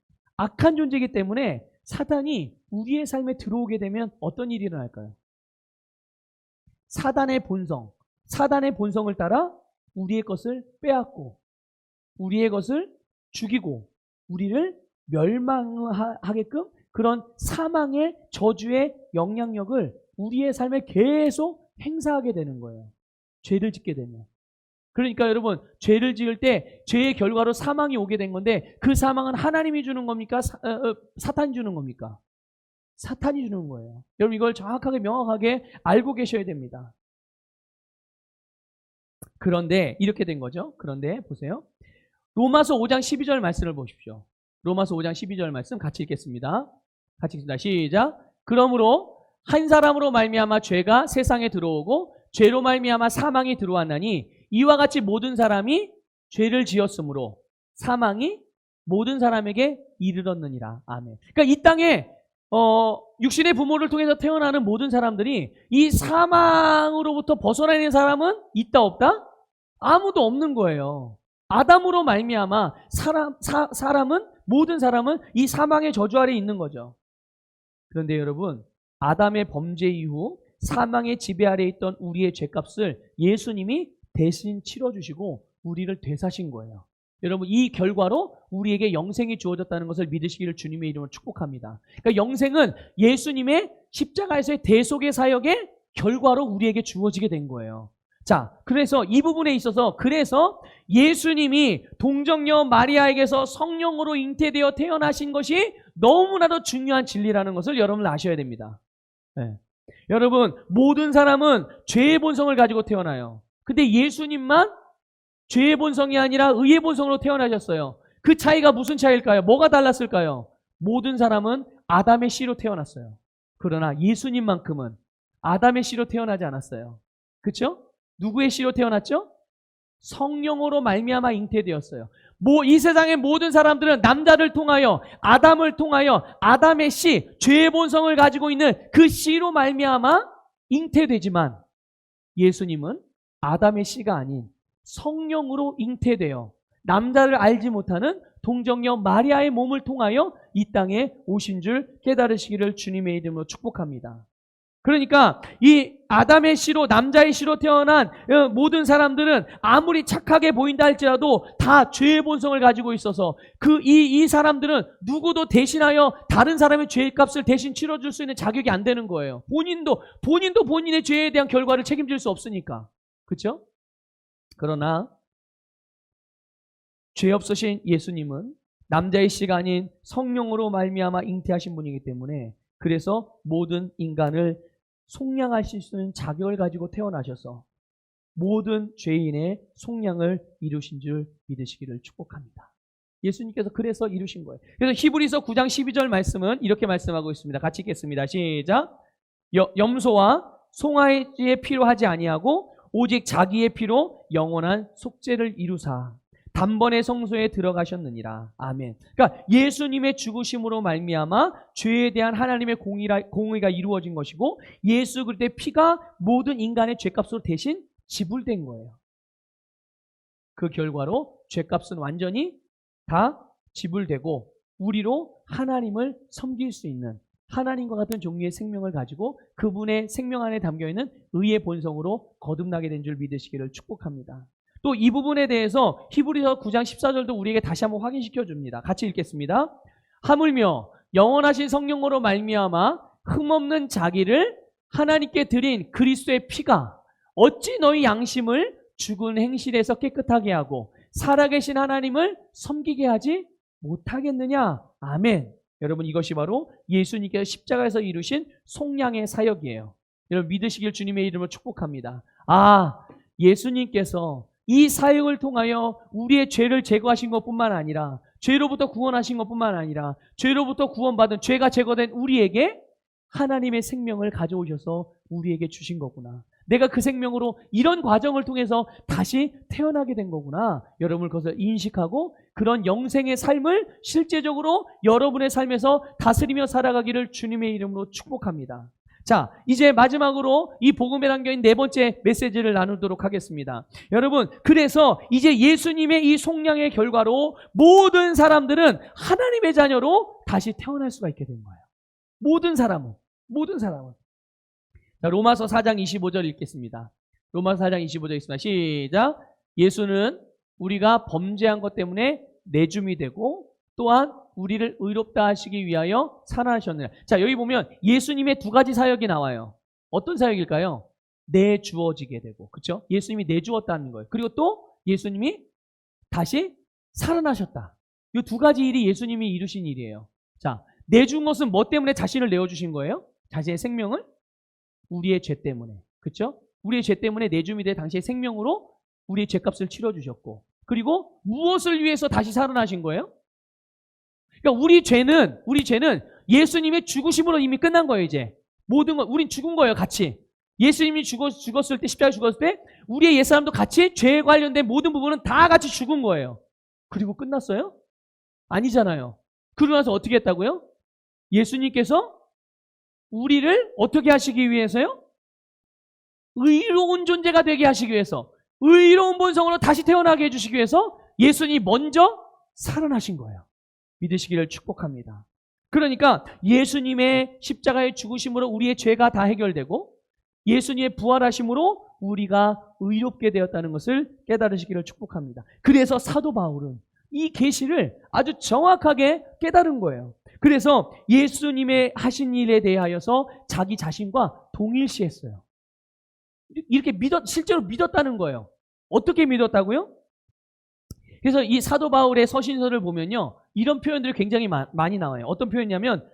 사단이 우리의 삶에 들어오게 되면 어떤 일이 일어날까요? 사단의 본성을 따라 우리의 것을 빼앗고 우리의 것을 죽이고 우리를 멸망하게끔 그런 사망의 저주의 영향력을 우리의 삶에 계속 행사하게 되는 거예요. 죄를 짓게 되면. 그러니까 여러분 죄를 지을 때 죄의 결과로 사망이 오게 된 건데 그 사망은 하나님이 주는 겁니까? 사탄이 주는 겁니까? 사탄이 주는 거예요. 여러분 이걸 정확하게 명확하게 알고 계셔야 됩니다. 그런데 이렇게 된 거죠. 그런데 보세요. 로마서 5장 12절 말씀을 보십시오. 로마서 5장 12절 말씀 같이 읽겠습니다. 같이 읽습니다. 시작. 그러므로 한 사람으로 말미암아 죄가 세상에 들어오고 죄로 말미암아 사망이 들어왔나니 이와 같이 모든 사람이 죄를 지었으므로 사망이 모든 사람에게 이르렀느니라. 아멘. 그러니까 이 땅에 육신의 부모를 통해서 태어나는 모든 사람들이 이 사망으로부터 벗어나는 사람은 있다 없다? 아무도 없는 거예요. 아담으로 말미암아 모든 사람은 이 사망의 저주 아래 있는 거죠. 그런데 여러분 아담의 범죄 이후 사망의 지배 아래 있던 우리의 죄값을 예수님이 대신 치러주시고 우리를 되사신 거예요. 여러분 이 결과로 우리에게 영생이 주어졌다는 것을 믿으시기를 주님의 이름으로 축복합니다. 그러니까 영생은 예수님의 십자가에서의 대속의 사역의 결과로 우리에게 주어지게 된 거예요. 자, 그래서 이 부분에 있어서 그래서 예수님이 동정녀 마리아에게서 성령으로 잉태되어 태어나신 것이 너무나도 중요한 진리라는 것을 여러분 아셔야 됩니다. 네. 여러분 모든 사람은 죄의 본성을 가지고 태어나요. 근데 예수님만 죄의 본성이 아니라 의의 본성으로 태어나셨어요. 그 차이가 무슨 차이일까요? 뭐가 달랐을까요? 모든 사람은 아담의 씨로 태어났어요. 그러나 예수님만큼은 아담의 씨로 태어나지 않았어요. 그렇죠? 누구의 씨로 태어났죠? 성령으로 말미암아 잉태되었어요. 이 세상의 모든 사람들은 남자를 통하여 아담을 통하여 아담의 씨, 죄의 본성을 가지고 있는 그 씨로 말미암아 잉태되지만 예수님은 아담의 씨가 아닌 성령으로 잉태되어 남자를 알지 못하는 동정녀 마리아의 몸을 통하여 이 땅에 오신 줄 깨달으시기를 주님의 이름으로 축복합니다. 그러니까 이 아담의 씨로, 남자의 씨로 태어난 모든 사람들은 아무리 착하게 보인다 할지라도 다 죄의 본성을 가지고 있어서 이 사람들은 누구도 대신하여 다른 사람의 죄의 값을 대신 치러줄 수 있는 자격이 안 되는 거예요. 본인도 본인의 죄에 대한 결과를 책임질 수 없으니까. 그렇죠? 그러나 죄 없으신 예수님은 남자의 씨가 아닌 성령으로 말미암아 잉태하신 분이기 때문에, 그래서 모든 인간을 속량하실 수 있는 자격을 가지고 태어나셔서 모든 죄인의 속량을 이루신 줄 믿으시기를 축복합니다. 예수님께서 그래서 이루신 거예요. 그래서 히브리서 9장 12절 말씀은 이렇게 말씀하고 있습니다. 같이 읽겠습니다. 시작. 염소와 송아지의 피로 하지 아니하고 오직 자기의 피로 영원한 속죄를 이루사 단번에 성소에 들어가셨느니라. 아멘. 그러니까 예수님의 죽으심으로 말미암아 죄에 대한 하나님의 공의가 이루어진 것이고, 예수 그리스도의 피가 모든 인간의 죄값으로 대신 지불된 거예요. 그 결과로 죄값은 완전히 다 지불되고 우리로 하나님을 섬길 수 있는, 하나님과 같은 종류의 생명을 가지고 그분의 생명 안에 담겨있는 의의 본성으로 거듭나게 된 줄 믿으시기를 축복합니다. 또 이 부분에 대해서 히브리서 9장 14절도 우리에게 다시 한번 확인시켜 줍니다. 같이 읽겠습니다. 하물며 영원하신 성령으로 말미암아 흠없는 자기를 하나님께 드린 그리스도의 피가 어찌 너희 양심을 죽은 행실에서 깨끗하게 하고 살아계신 하나님을 섬기게 하지 못하겠느냐. 아멘. 여러분, 이것이 바로 예수님께서 십자가에서 이루신 속량의 사역이에요. 여러분, 믿으시길 주님의 이름으로 축복합니다. 예수님께서 이 사역을 통하여 우리의 죄를 제거하신 것뿐만 아니라, 죄로부터 구원하신 것뿐만 아니라, 죄로부터 구원받은, 죄가 제거된 우리에게 하나님의 생명을 가져오셔서 우리에게 주신 거구나. 내가 그 생명으로 이런 과정을 통해서 다시 태어나게 된 거구나. 여러분을 그것을 인식하고 그런 영생의 삶을 실제적으로 여러분의 삶에서 다스리며 살아가기를 주님의 이름으로 축복합니다. 자, 이제 마지막으로 이 복음에 담겨있는 네 번째 메시지를 나누도록 하겠습니다. 여러분, 그래서 이제 예수님의 이 속량의 결과로 모든 사람들은 하나님의 자녀로 다시 태어날 수가 있게 된 거예요. 모든 사람은. 자, 로마서 4장 25절 읽겠습니다. 로마서 4장 25절 읽습니다. 시작. 예수는 우리가 범죄한 것 때문에 내줌이 되고 또한 우리를 의롭다 하시기 위하여 살아나셨느니라. 자, 여기 보면 예수님의 두 가지 사역이 나와요. 어떤 사역일까요? 내주어지게 되고, 그렇죠? 예수님이 내주었다는 거예요. 그리고 또 예수님이 다시 살아나셨다. 이 두 가지 일이 예수님이 이루신 일이에요. 자, 내준 것은 뭐 때문에 자신을 내어주신 거예요? 자신의 생명을? 우리의 죄 때문에. 그렇죠? 우리의 죄 때문에 내줌이 돼 당시의 생명으로 우리의 죄값을 치러주셨고, 그리고 무엇을 위해서 다시 살아나신 거예요? 그러니까 우리 죄는 예수님의 죽으심으로 이미 끝난 거예요. 이제 모든 것, 우린 죽은 거예요. 같이 예수님이 죽었을 때, 십자가에 죽었을 때 우리의 옛사람도 같이 죄에 관련된 모든 부분은 다 같이 죽은 거예요. 그리고 끝났어요? 아니잖아요. 그러고 나서 어떻게 했다고요? 예수님께서 우리를 어떻게 하시기 위해서요? 의로운 존재가 되게 하시기 위해서, 의로운 본성으로 다시 태어나게 해주시기 위해서 예수님이 먼저 살아나신 거예요. 믿으시기를 축복합니다. 그러니까 예수님의 십자가의 죽으심으로 우리의 죄가 다 해결되고 예수님의 부활하심으로 우리가 의롭게 되었다는 것을 깨달으시기를 축복합니다. 그래서 사도 바울은 이 계시를 아주 정확하게 깨달은 거예요. 그래서 예수님의 하신 일에 대하여서 자기 자신과 동일시했어요. 이렇게 실제로 믿었다는 거예요. 어떻게 믿었다고요? 그래서 이 사도 바울의 서신서를 보면요, 이런 표현들이 굉장히 많이 나와요. 어떤 표현이냐면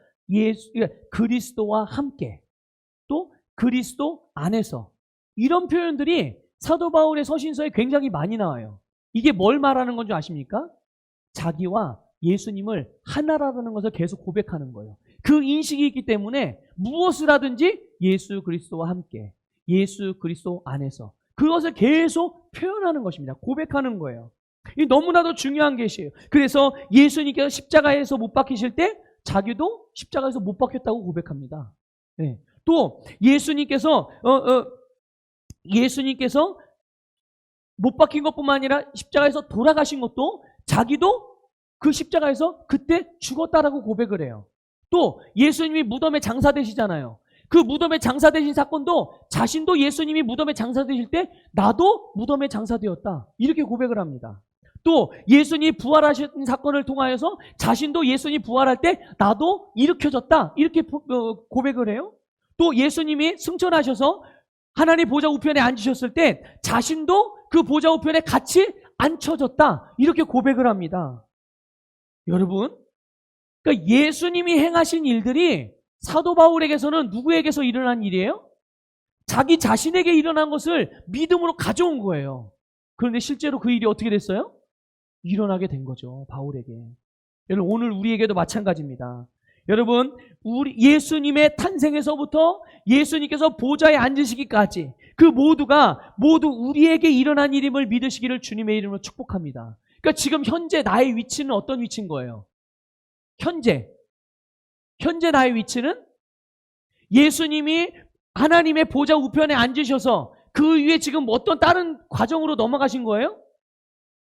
그리스도와 함께, 또 그리스도 안에서, 이런 표현들이 사도 바울의 서신서에 굉장히 많이 나와요. 이게 뭘 말하는 건지 아십니까? 자기와 예수님을 하나라는 것을 계속 고백하는 거예요. 그 인식이 있기 때문에 무엇을 하든지 예수 그리스도와 함께, 예수 그리스도 안에서, 그것을 계속 표현하는 것입니다. 고백하는 거예요. 이 너무나도 중요한 계시예요. 그래서 예수님께서 십자가에서 못 박히실 때 자기도 십자가에서 못 박혔다고 고백합니다. 네. 또 예수님께서 못 박힌 것뿐만 아니라 십자가에서 돌아가신 것도 자기도 그 십자가에서 그때 죽었다라고 고백을 해요. 또 예수님이 무덤에 장사되시잖아요. 그 무덤에 장사되신 사건도 자신도 예수님이 무덤에 장사되실 때 나도 무덤에 장사되었다. 이렇게 고백을 합니다. 또 예수님이 부활하신 사건을 통하여서 자신도 예수님이 부활할 때 나도 일으켜졌다. 이렇게 고백을 해요. 또 예수님이 승천하셔서 하나님 보좌 우편에 앉으셨을 때 자신도 그 보좌 우편에 같이 앉혀졌다. 이렇게 고백을 합니다. 여러분, 그러니까 예수님이 행하신 일들이 사도 바울에게서는 누구에게서 일어난 일이에요? 자기 자신에게 일어난 것을 믿음으로 가져온 거예요. 그런데 실제로 그 일이 어떻게 됐어요? 일어나게 된 거죠. 바울에게. 여러분, 오늘 우리에게도 마찬가지입니다. 여러분, 우리 예수님의 탄생에서부터 예수님께서 보좌에 앉으시기까지 그 모두가 모두 우리에게 일어난 일임을 믿으시기를 주님의 이름으로 축복합니다. 그러니까 지금 현재 나의 위치는 어떤 위치인 거예요? 현재 나의 위치는 예수님이 하나님의 보좌 우편에 앉으셔서 그 위에 지금 어떤 다른 과정으로 넘어가신 거예요?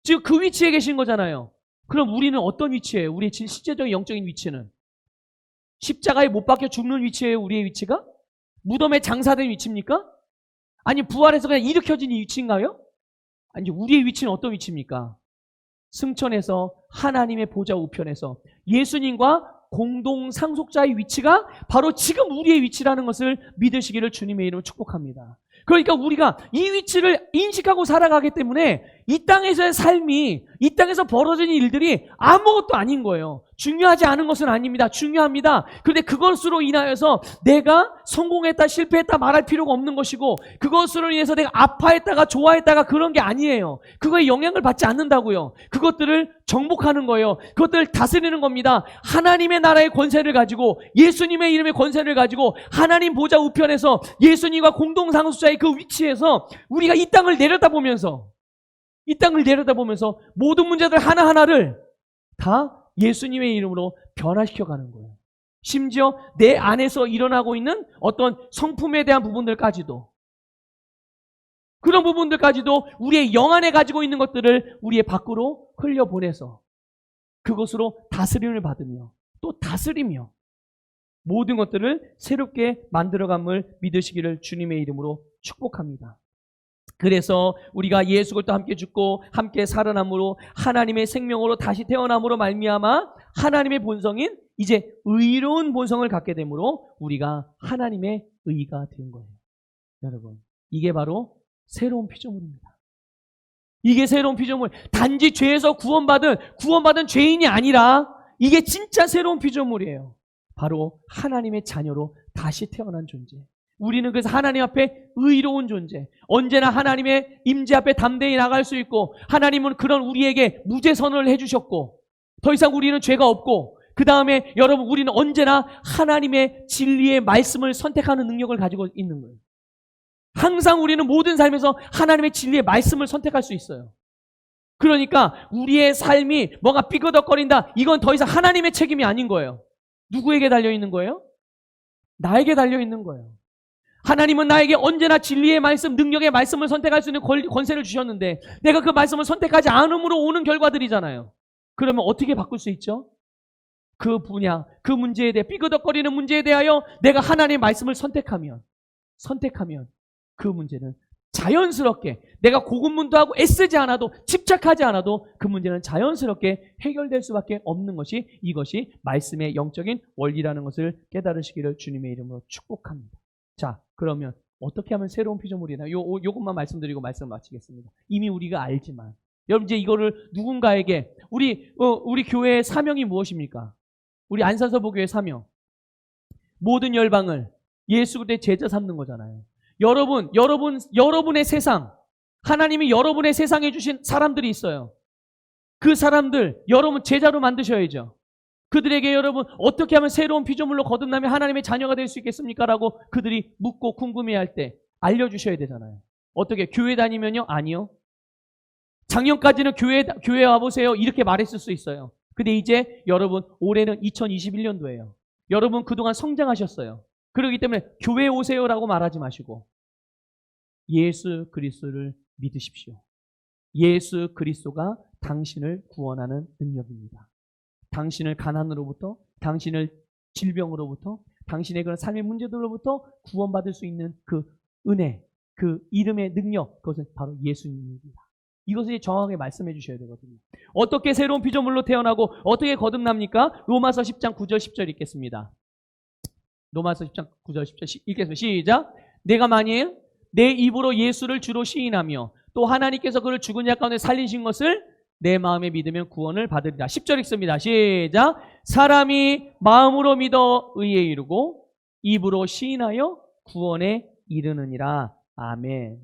지금 그 위치에 계신 거잖아요. 그럼 우리는 어떤 위치예요? 우리의 실제적인 영적인 위치는? 십자가에 못 박혀 죽는 위치예요, 우리의 위치가? 무덤에 장사된 위치입니까? 아니, 부활해서 그냥 일으켜진 위치인가요? 아니, 우리의 위치는 어떤 위치입니까? 승천해서 하나님의 보좌 우편에서 예수님과 공동 상속자의 위치가 바로 지금 우리의 위치라는 것을 믿으시기를 주님의 이름으로 축복합니다. 그러니까 우리가 이 위치를 인식하고 살아가기 때문에 이 땅에서의 삶이, 이 땅에서 벌어지는 일들이 아무것도 아닌 거예요. 중요하지 않은 것은 아닙니다. 중요합니다. 그런데 그것으로 인하여서 내가 성공했다, 실패했다 말할 필요가 없는 것이고, 그것으로 인해서 내가 아파했다가 좋아했다가 그런 게 아니에요. 그거에 영향을 받지 않는다고요. 그것들을 정복하는 거예요. 그것들을 다스리는 겁니다. 하나님의 나라의 권세를 가지고, 예수님의 이름의 권세를 가지고, 하나님 보좌 우편에서 예수님과 공동상속자의 그 위치에서 우리가 이 땅을 내려다보면서 모든 문제들 하나하나를 다 예수님의 이름으로 변화시켜가는 거예요. 심지어 내 안에서 일어나고 있는 어떤 성품에 대한 부분들까지도, 그런 부분들까지도 우리의 영 안에 가지고 있는 것들을 우리의 밖으로 흘려보내서 그것으로 다스림을 받으며 또 다스리며 모든 것들을 새롭게 만들어감을 믿으시기를 주님의 이름으로 축복합니다. 그래서 우리가 예수 그리스도와 함께 죽고 함께 살아남으로 하나님의 생명으로 다시 태어남으로 말미암아 하나님의 본성인 이제 의로운 본성을 갖게 되므로 우리가 하나님의 의가 된 거예요. 여러분, 이게 바로 새로운 피조물입니다. 이게 새로운 피조물. 단지 죄에서 구원받은 죄인이 아니라 이게 진짜 새로운 피조물이에요. 바로 하나님의 자녀로 다시 태어난 존재. 우리는 그래서 하나님 앞에 의로운 존재, 언제나 하나님의 임재 앞에 담대히 나갈 수 있고, 하나님은 그런 우리에게 무죄 선언을 해주셨고, 더 이상 우리는 죄가 없고, 그 다음에 여러분, 우리는 언제나 하나님의 진리의 말씀을 선택하는 능력을 가지고 있는 거예요. 항상 우리는 모든 삶에서 하나님의 진리의 말씀을 선택할 수 있어요. 그러니까 우리의 삶이 뭔가 삐그덕거린다, 이건 더 이상 하나님의 책임이 아닌 거예요. 누구에게 달려있는 거예요? 나에게 달려있는 거예요. 하나님은 나에게 언제나 진리의 말씀, 능력의 말씀을 선택할 수 있는 권세를 주셨는데 내가 그 말씀을 선택하지 않음으로 오는 결과들이잖아요. 그러면 어떻게 바꿀 수 있죠? 그 분야, 그 문제에 대해, 삐그덕거리는 문제에 대하여 내가 하나님의 말씀을 선택하면 그 문제는 자연스럽게 내가 고군분투하고 애쓰지 않아도, 집착하지 않아도 그 문제는 자연스럽게 해결될 수밖에 없는 것이, 이것이 말씀의 영적인 원리라는 것을 깨달으시기를 주님의 이름으로 축복합니다. 자, 그러면 어떻게 하면 새로운 피조물이나 요것만 말씀드리고 말씀을 마치겠습니다. 이미 우리가 알지만 여러분, 이제 이거를 누군가에게 우리 교회의 사명이 무엇입니까? 우리 안산서보교의 사명, 모든 열방을 예수 그리스도의 제자 삼는 거잖아요. 여러분의 세상, 하나님이 여러분의 세상에 주신 사람들이 있어요. 그 사람들 여러분 제자로 만드셔야죠. 그들에게 여러분 어떻게 하면 새로운 피조물로 거듭나며 하나님의 자녀가 될 수 있겠습니까? 라고 그들이 묻고 궁금해할 때 알려주셔야 되잖아요. 어떻게? 교회 다니면요? 아니요. 작년까지는 교회 와보세요, 이렇게 말했을 수 있어요. 근데 이제 여러분, 올해는 2021년도예요. 여러분 그동안 성장하셨어요. 그렇기 때문에 교회 오세요라고 말하지 마시고 예수 그리스도를 믿으십시오. 예수 그리스도가 당신을 구원하는 능력입니다. 당신을 가난으로부터, 당신을 질병으로부터, 당신의 그런 삶의 문제들로부터 구원받을 수 있는 그 은혜, 그 이름의 능력, 그것은 바로 예수님입니다. 이것을 정확하게 말씀해 주셔야 되거든요. 어떻게 새로운 피조물로 태어나고 어떻게 거듭납니까? 로마서 10장 9절 10절 읽겠습니다. 로마서 10장 9절 10절 읽겠습니다. 시작. 내가 만일 내 입으로 예수를 주로 시인하며 또 하나님께서 그를 죽은 자 가운데 살리신 것을 내 마음에 믿으면 구원을 받으리라. 10절 읽습니다. 시작. 사람이 마음으로 믿어 의에 이르고 입으로 시인하여 구원에 이르느니라. 아멘.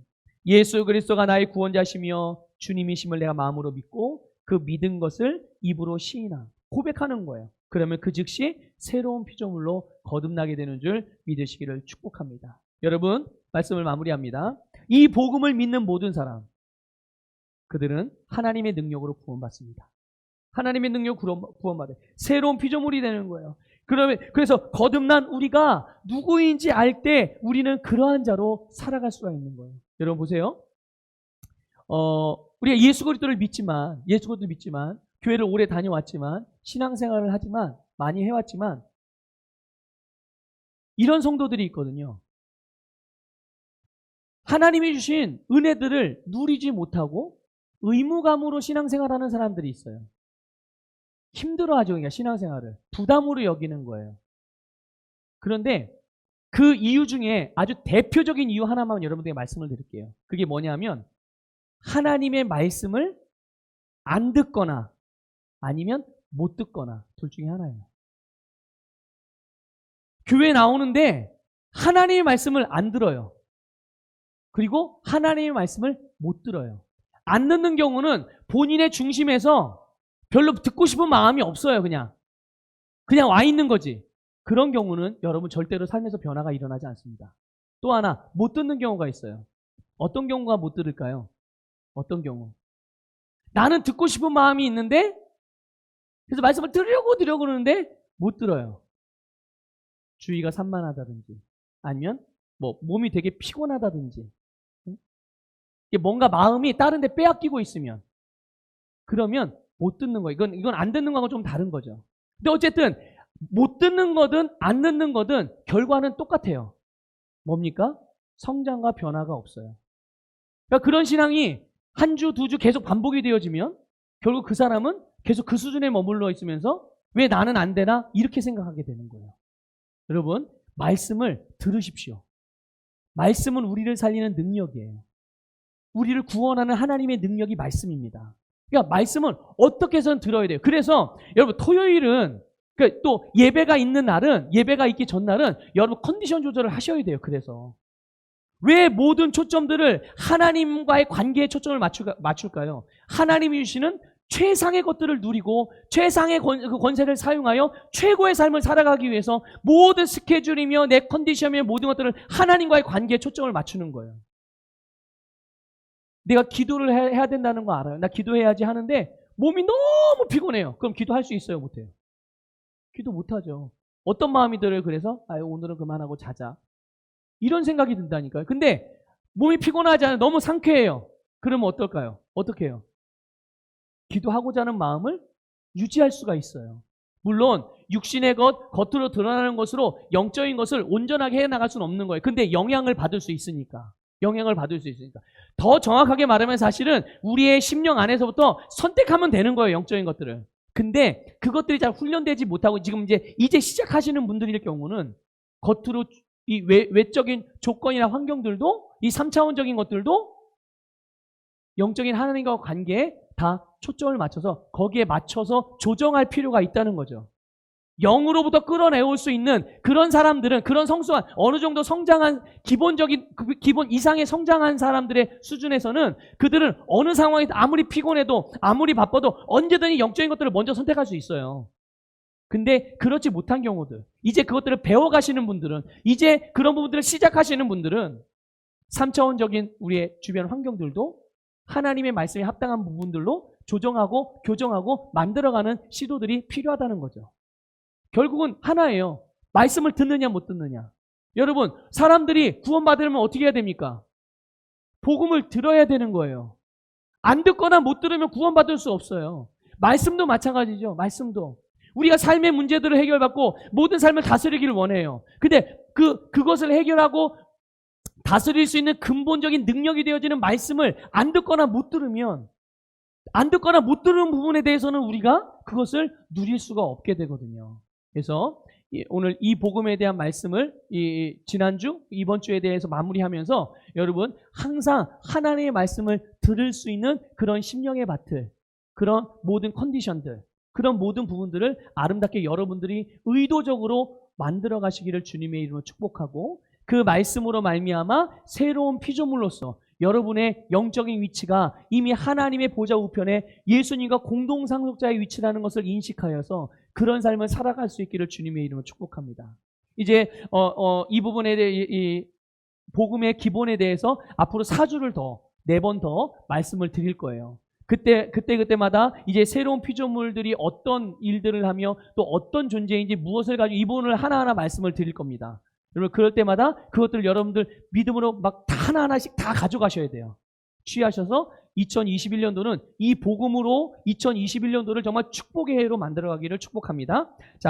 예수 그리스도가 나의 구원자시며 주님이심을 내가 마음으로 믿고 그 믿은 것을 입으로 시인하고 고백하는 거예요. 그러면 그 즉시 새로운 피조물로 거듭나게 되는 줄 믿으시기를 축복합니다. 여러분, 말씀을 마무리합니다. 이 복음을 믿는 모든 사람, 그들은 하나님의 능력으로 구원받습니다. 하나님의 능력으로 구원받아요. 새로운 피조물이 되는 거예요. 그래서 거듭난 우리가 누구인지 알 때 우리는 그러한 자로 살아갈 수가 있는 거예요. 여러분 보세요. 우리가 예수 그리스도를 믿지만 교회를 오래 다녀왔지만 신앙생활을 하지만 많이 해왔지만 이런 성도들이 있거든요. 하나님이 주신 은혜들을 누리지 못하고 의무감으로 신앙생활하는 사람들이 있어요. 힘들어하죠. 그러니까 신앙생활을 부담으로 여기는 거예요. 그런데 그 이유 중에 아주 대표적인 이유 하나만 여러분들에게 말씀을 드릴게요. 그게 뭐냐면 하나님의 말씀을 안 듣거나 아니면 못 듣거나 둘 중에 하나예요. 교회에 나오는데 하나님의 말씀을 안 들어요. 그리고 하나님의 말씀을 못 들어요. 안 듣는 경우는 본인의 중심에서 별로 듣고 싶은 마음이 없어요. 그냥 와 있는 거지. 그런 경우는 여러분 절대로 삶에서 변화가 일어나지 않습니다. 또 하나 못 듣는 경우가 있어요. 어떤 경우가 못 들을까요? 어떤 경우? 나는 듣고 싶은 마음이 있는데 그래서 말씀을 들으려고 그러는데 못 들어요. 주의가 산만하다든지 아니면 몸이 되게 피곤하다든지 뭔가 마음이 다른 데 빼앗기고 있으면 그러면 못 듣는 거예요. 이건 안 듣는 거하고 좀 다른 거죠. 근데 어쨌든 못 듣는 거든 안 듣는 거든 결과는 똑같아요. 뭡니까? 성장과 변화가 없어요. 그러니까 그런 신앙이 한 주, 두 주 계속 반복이 되어지면 결국 그 사람은 계속 그 수준에 머물러 있으면서 왜 나는 안 되나? 이렇게 생각하게 되는 거예요. 여러분, 말씀을 들으십시오. 말씀은 우리를 살리는 능력이에요. 우리를 구원하는 하나님의 능력이 말씀입니다. 그러니까 말씀은 어떻게 해서는 들어야 돼요. 그래서 여러분 토요일은 또 예배가 있는 날은 예배가 있기 전날은 여러분 컨디션 조절을 하셔야 돼요. 그래서 왜 모든 초점들을 하나님과의 관계에 초점을 맞출까요? 하나님이 주시는 최상의 것들을 누리고 최상의 권세를 사용하여 최고의 삶을 살아가기 위해서 모든 스케줄이며 내 컨디션이며 모든 것들을 하나님과의 관계에 초점을 맞추는 거예요. 내가 기도를 해야 된다는 거 알아요. 나 기도해야지 하는데 몸이 너무 피곤해요. 그럼 기도할 수 있어요? 못해요? 기도 못하죠. 어떤 마음이 들어요? 그래서 오늘은 그만하고 자자. 이런 생각이 든다니까요. 근데 몸이 피곤하지 않아요. 너무 상쾌해요. 그러면 어떨까요? 어떻게 해요? 기도하고자 하는 마음을 유지할 수가 있어요. 물론 육신의 것, 겉으로 드러나는 것으로 영적인 것을 온전하게 해나갈 수는 없는 거예요. 근데 영향을 받을 수 있으니까. 더 정확하게 말하면 사실은 우리의 심령 안에서부터 선택하면 되는 거예요. 영적인 것들을. 근데 그것들이 잘 훈련되지 못하고 지금 이제 시작하시는 분들일 경우는 겉으로 이 외적인 조건이나 환경들도 이 3차원적인 것들도 영적인 하나님과 관계에 다 초점을 맞춰서 거기에 맞춰서 조정할 필요가 있다는 거죠. 영으로부터 끌어내올 수 있는 그런 사람들은 그런 성숙한 어느 정도 성장한 기본 이상의 성장한 사람들의 수준에서는 그들은 어느 상황에 아무리 피곤해도 아무리 바빠도 언제든지 영적인 것들을 먼저 선택할 수 있어요. 근데 그렇지 못한 경우들, 이제 그것들을 배워가시는 분들은, 이제 그런 부분들을 시작하시는 분들은 3차원적인 우리의 주변 환경들도 하나님의 말씀에 합당한 부분들로 조정하고 교정하고 만들어가는 시도들이 필요하다는 거죠. 결국은 하나예요. 말씀을 듣느냐 못 듣느냐. 여러분, 사람들이 구원받으려면 어떻게 해야 됩니까? 복음을 들어야 되는 거예요. 안 듣거나 못 들으면 구원받을 수 없어요. 말씀도 마찬가지죠. 말씀도. 우리가 삶의 문제들을 해결받고 모든 삶을 다스리기를 원해요. 근데 그것을 해결하고 다스릴 수 있는 근본적인 능력이 되어지는 말씀을 안 듣거나 못 들으면, 안 듣거나 못 들은 부분에 대해서는 우리가 그것을 누릴 수가 없게 되거든요. 그래서 오늘 이 복음에 대한 말씀을 지난주, 이번 주에 대해서 마무리하면서 여러분 항상 하나님의 말씀을 들을 수 있는 그런 심령의 밭을, 그런 모든 컨디션들, 그런 모든 부분들을 아름답게 여러분들이 의도적으로 만들어 가시기를 주님의 이름으로 축복하고, 그 말씀으로 말미암아 새로운 피조물로서 여러분의 영적인 위치가 이미 하나님의 보좌 우편에 예수님과 공동상속자의 위치라는 것을 인식하여서 그런 삶을 살아갈 수 있기를 주님의 이름으로 축복합니다. 이제 이 부분에 대해 이 복음의 기본에 대해서 앞으로 4주를 더, 4번 더 말씀을 드릴 거예요. 그때마다 이제 새로운 피조물들이 어떤 일들을 하며 또 어떤 존재인지 무엇을 가지고 이 부분을 하나하나 말씀을 드릴 겁니다. 여러분 그럴 때마다 그것들 여러분들 믿음으로 막 다 하나하나씩 다 가져가셔야 돼요. 취하셔서 2021년도는 이 복음으로 2021년도를 정말 축복의 해로 만들어가기를 축복합니다. 자,